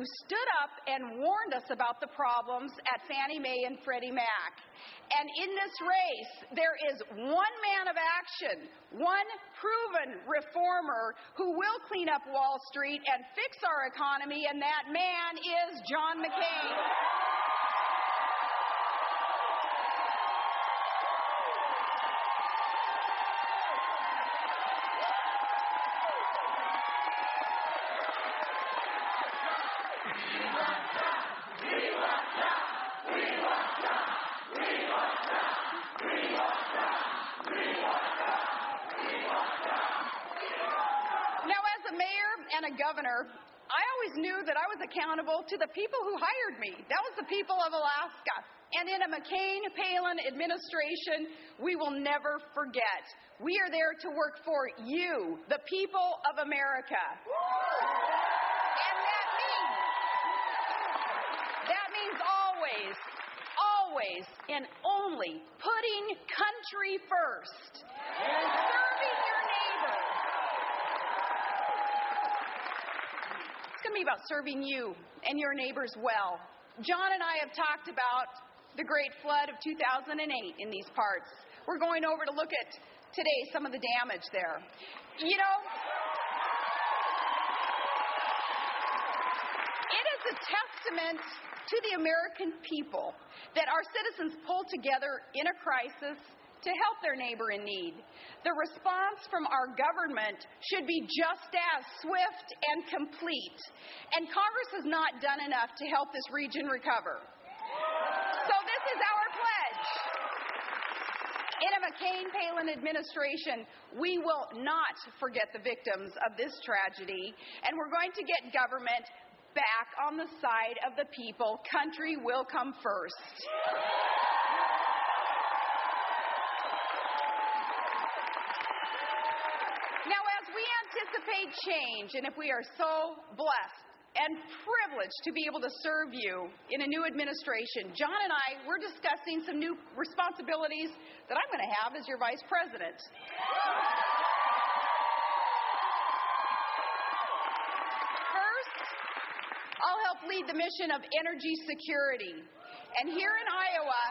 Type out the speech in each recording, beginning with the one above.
stood up and warned us about the problems at Fannie Mae and Freddie Mac. And in this race, there is one man of action, one proven reformer who will clean up Wall Street and fix our economy, and that man is John McCain. And a governor, I always knew that I was accountable to the people who hired me. That was the people of Alaska. And in a McCain-Palin administration, we will never forget. We are there to work for you, the people of America. And that means always, and only putting country first. Serving your neighbor. It's going to be about serving you and your neighbors well. John and I have talked about the Great Flood of 2008 in these parts. We're going over to look at today some of the damage there. You know, it is a testament to the American people that our citizens pull together in a crisis to help their neighbor in need. The response from our government should be just as swift and complete. And Congress has not done enough to help this region recover. So this is our pledge. In a McCain-Palin administration, we will not forget the victims of this tragedy, and we're going to get government back on the side of the people. Country will come first. Now, as we anticipate change, and if we are so blessed and privileged to be able to serve you in a new administration, John and I, we're discussing some new responsibilities that I'm going to have as your vice president. First, I'll help lead the mission of energy security. And here in Iowa,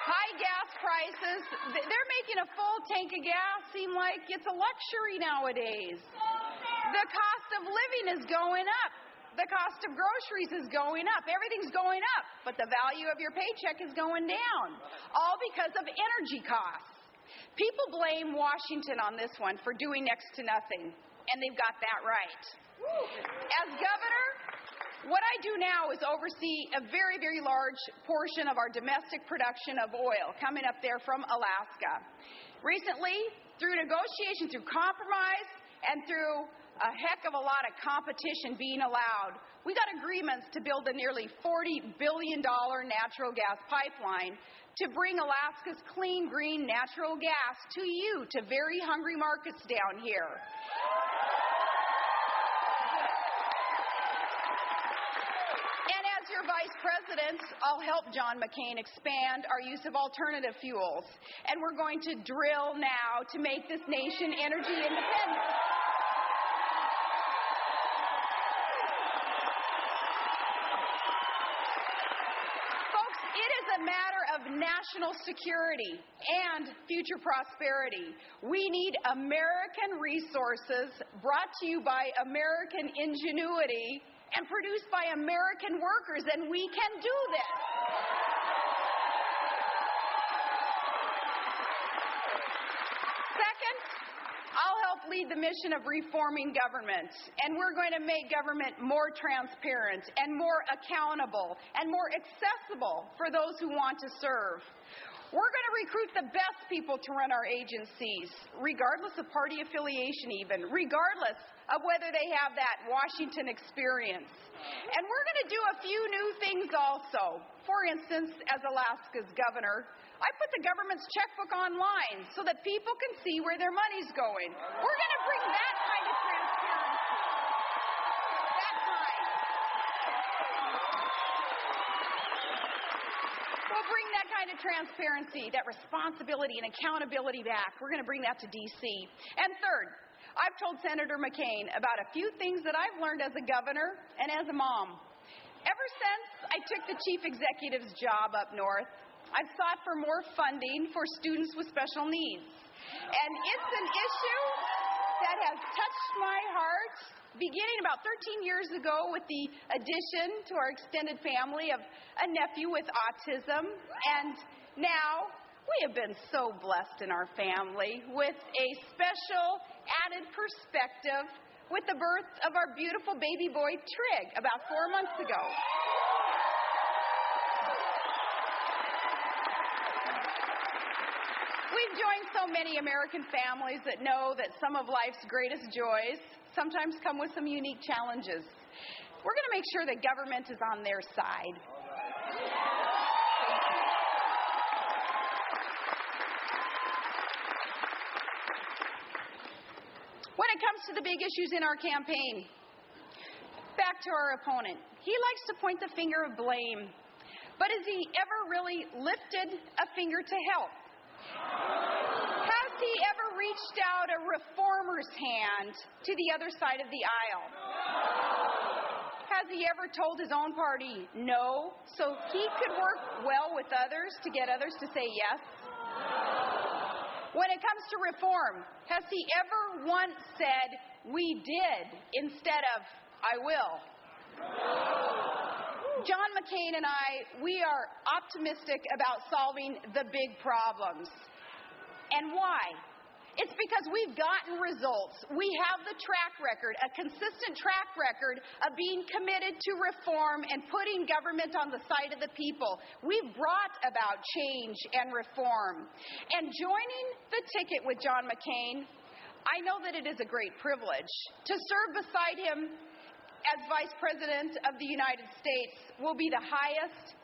high gas prices, they're making a full tank of gas seem like it's a luxury nowadays. The cost of living is going up. The cost of groceries is going up. Everything's going up. But the value of your paycheck is going down. All because of energy costs. People blame Washington on this one for doing next to nothing. And they've got that right. As governor, what I do now is oversee a very, very large portion of our domestic production of oil coming up there from Alaska. Recently, through negotiation, through compromise, and through a heck of a lot of competition being allowed, we got agreements to build a nearly $40 billion natural gas pipeline to bring Alaska's clean, green natural gas to you, to very hungry markets down here. As your vice president, I'll help John McCain expand our use of alternative fuels. And we're going to drill now to make this nation energy independent. Folks, it is a matter of national security and future prosperity. We need American resources brought to you by American ingenuity and produced by American workers, and we can do this. Second, I'll help lead the mission of reforming government, and we're going to make government more transparent and more accountable and more accessible for those who want to serve. We're going to recruit the best people to run our agencies, regardless of party affiliation even, regardless of whether they have that Washington experience. And we're going to do a few new things also. For instance, as Alaska's governor, I put the government's checkbook online so that people can see where their money's going. We're going to bring that kind of transparency. We'll bring that kind of transparency, that responsibility and accountability back. We're going to bring that to D.C. And third, I've told Senator McCain about a few things that I've learned as a governor and as a mom. Ever since I took the chief executive's job up north, I've sought for more funding for students with special needs. And it's an issue that has touched my heart beginning about 13 years ago with the addition to our extended family of a nephew with autism. And now we have been so blessed in our family with a special added perspective with the birth of our beautiful baby boy, Trig, about 4 months ago. We've joined so many American families that know that some of life's greatest joys sometimes come with some unique challenges. We're going to make sure that government is on their side. When it comes to the big issues in our campaign, back to our opponent. He likes to point the finger of blame, but has he ever really lifted a finger to help? Has he ever reached out a reformer's hand to the other side of the aisle? Has he ever told his own party no so he could work well with others to get others to say yes? When it comes to reform, has he ever once said, "We did," instead of, "I will"? John McCain and I, we are optimistic about solving the big problems. And why? It's because we've gotten results. We have the track record, a consistent track record of being committed to reform and putting government on the side of the people. We've brought about change and reform. And joining the ticket with John McCain, I know that it is a great privilege. To serve beside him as Vice President of the United States will be the highest,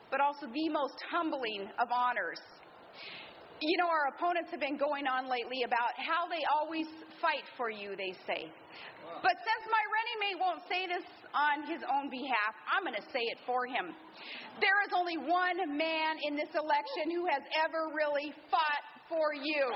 but also the most humbling of honors. You know, our opponents have been going on lately about how they always fight for you, they say. But since my running mate won't say this on his own behalf, I'm going to say it for him. There is only one man in this election who has ever really fought for you.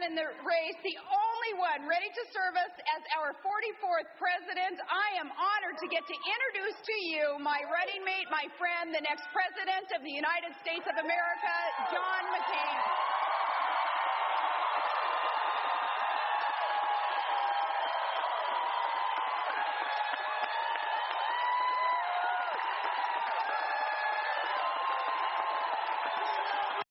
In the race, the only one ready to serve us as our 44th president. I am honored to get to introduce to you my running mate, my friend, the next president of the United States of America, John McCain.